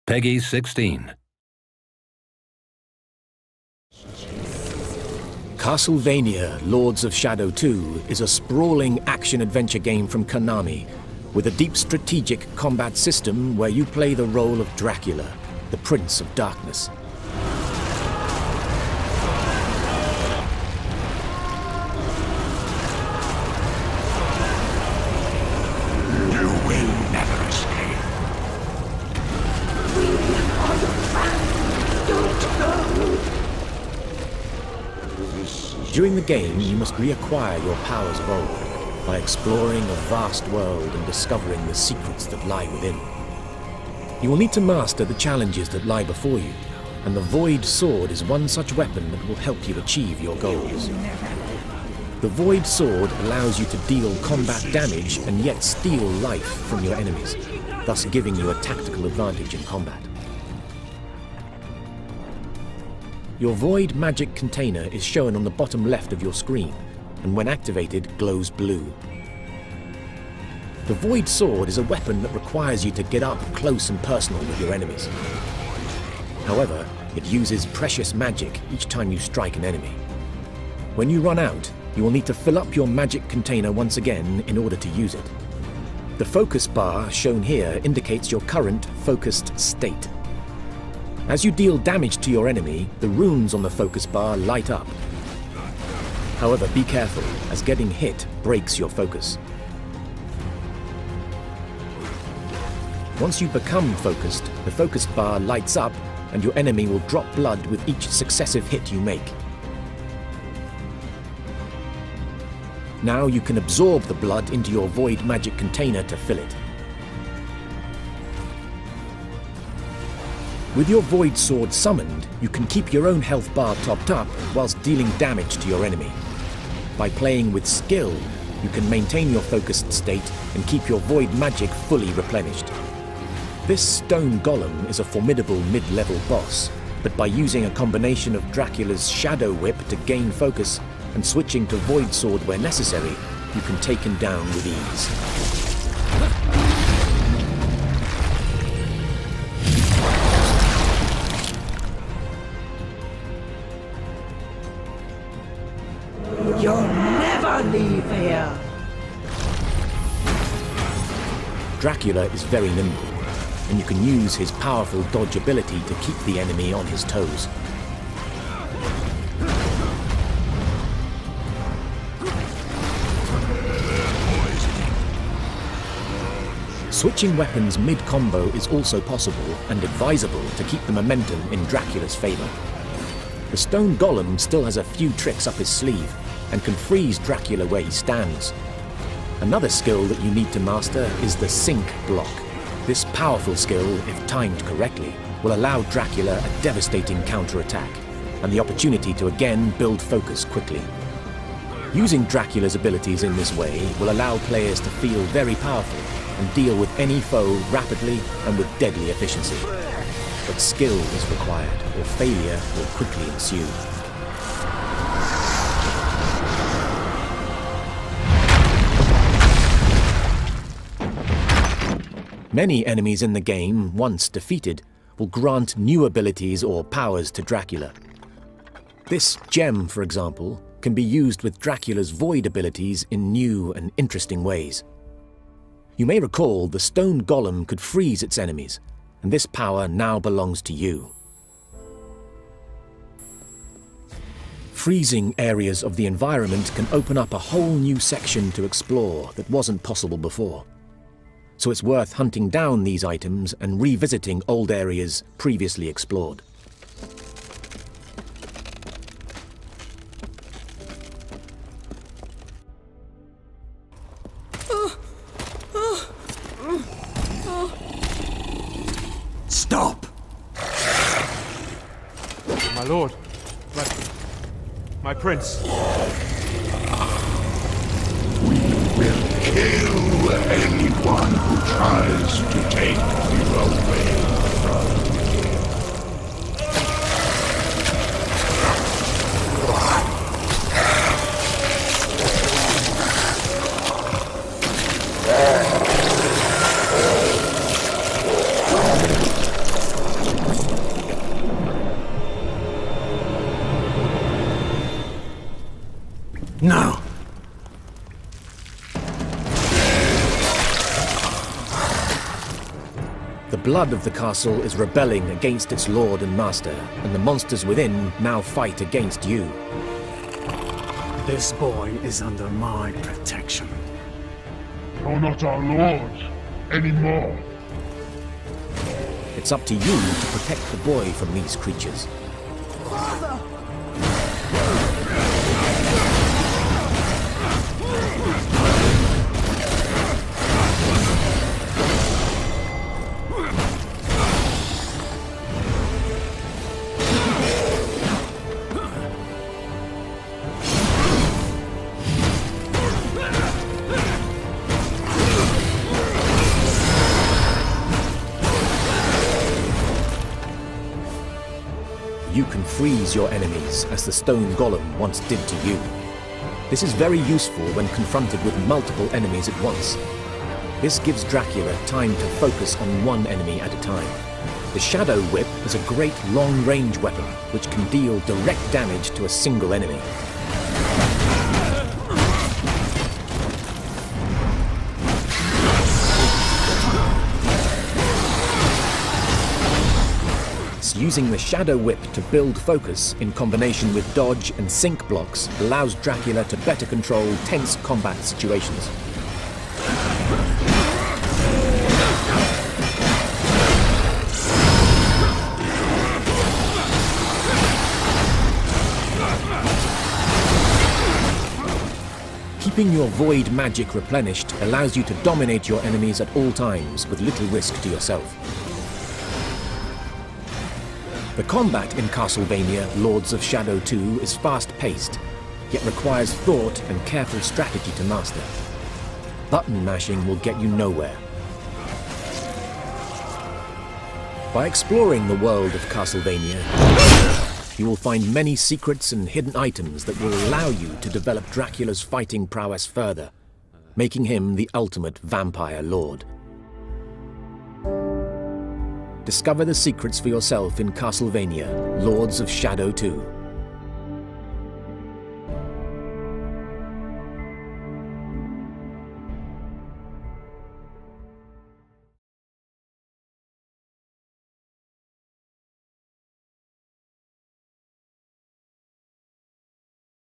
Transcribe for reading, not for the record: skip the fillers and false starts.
Peggy 16. Castlevania Lords of Shadow 2 is a sprawling action-adventure game from Konami with a deep strategic combat system where you play the role of Dracula, the Prince of Darkness. You will never escape. During the game, you must reacquire your powers of old by exploring a vast world and discovering the secrets that lie within. You will need to master the challenges that lie before you, and the Void Sword is one such weapon that will help you achieve your goals. The Void Sword allows you to deal combat damage and yet steal life from your enemies, thus giving you a tactical advantage in combat. Your Void magic container is shown on the bottom left of your screen, and when activated, glows blue. The Void Sword is a weapon that requires you to get up close and personal with your enemies. However, it uses precious magic each time you strike an enemy. When you run out, you will need to fill up your magic container once again in order to use it. The focus bar shown here indicates your current focused state. As you deal damage to your enemy, the runes on the focus bar light up. However, be careful, as getting hit breaks your focus. Once you become focused, the focus bar lights up and your enemy will drop blood with each successive hit you make. Now you can absorb the blood into your Void magic container to fill it. With your Void Sword summoned, you can keep your own health bar topped up whilst dealing damage to your enemy. By playing with skill, you can maintain your focused state and keep your Void magic fully replenished. This stone golem is a formidable mid-level boss, but by using a combination of Dracula's Shadow Whip to gain focus and switching to Void Sword where necessary, you can take him down with ease. You'll never leave here! Dracula is very nimble, and you can use his powerful dodge ability to keep the enemy on his toes. Switching weapons mid-combo is also possible and advisable to keep the momentum in Dracula's favor. The stone golem still has a few tricks up his sleeve and can freeze Dracula where he stands. Another skill that you need to master is the Sync block. This powerful skill, if timed correctly, will allow Dracula a devastating counterattack and the opportunity to again build focus quickly. Using Dracula's abilities in this way will allow players to feel very powerful and deal with any foe rapidly and with deadly efficiency. But skill is required, or failure will quickly ensue. Many enemies in the game, once defeated, will grant new abilities or powers to Dracula. This gem, for example, can be used with Dracula's Void abilities in new and interesting ways. You may recall the stone golem could freeze its enemies, and this power now belongs to you. Freezing areas of the environment can open up a whole new section to explore that wasn't possible before. So it's worth hunting down these items and revisiting old areas previously explored. Stop! My lord, my prince. Kill anyone who tries to take you away from me. The blood of the castle is rebelling against its lord and master, and the monsters within now fight against you. This boy is under my protection. You're not our lord anymore. It's up to you to protect the boy from these creatures. You can freeze your enemies, as the stone golem once did to you. This is very useful when confronted with multiple enemies at once. This gives Dracula time to focus on one enemy at a time. The Shadow Whip is a great long-range weapon, which can deal direct damage to a single enemy. Using the Shadow Whip to build focus in combination with dodge and sync blocks allows Dracula to better control tense combat situations. Keeping your void magic replenished allows you to dominate your enemies at all times with little risk to yourself. The combat in Castlevania Lords of Shadow 2 is fast-paced, yet requires thought and careful strategy to master. Button mashing will get you nowhere. By exploring the world of Castlevania, you will find many secrets and hidden items that will allow you to develop Dracula's fighting prowess further, making him the ultimate vampire lord. Discover the secrets for yourself in Castlevania Lords of Shadow 2.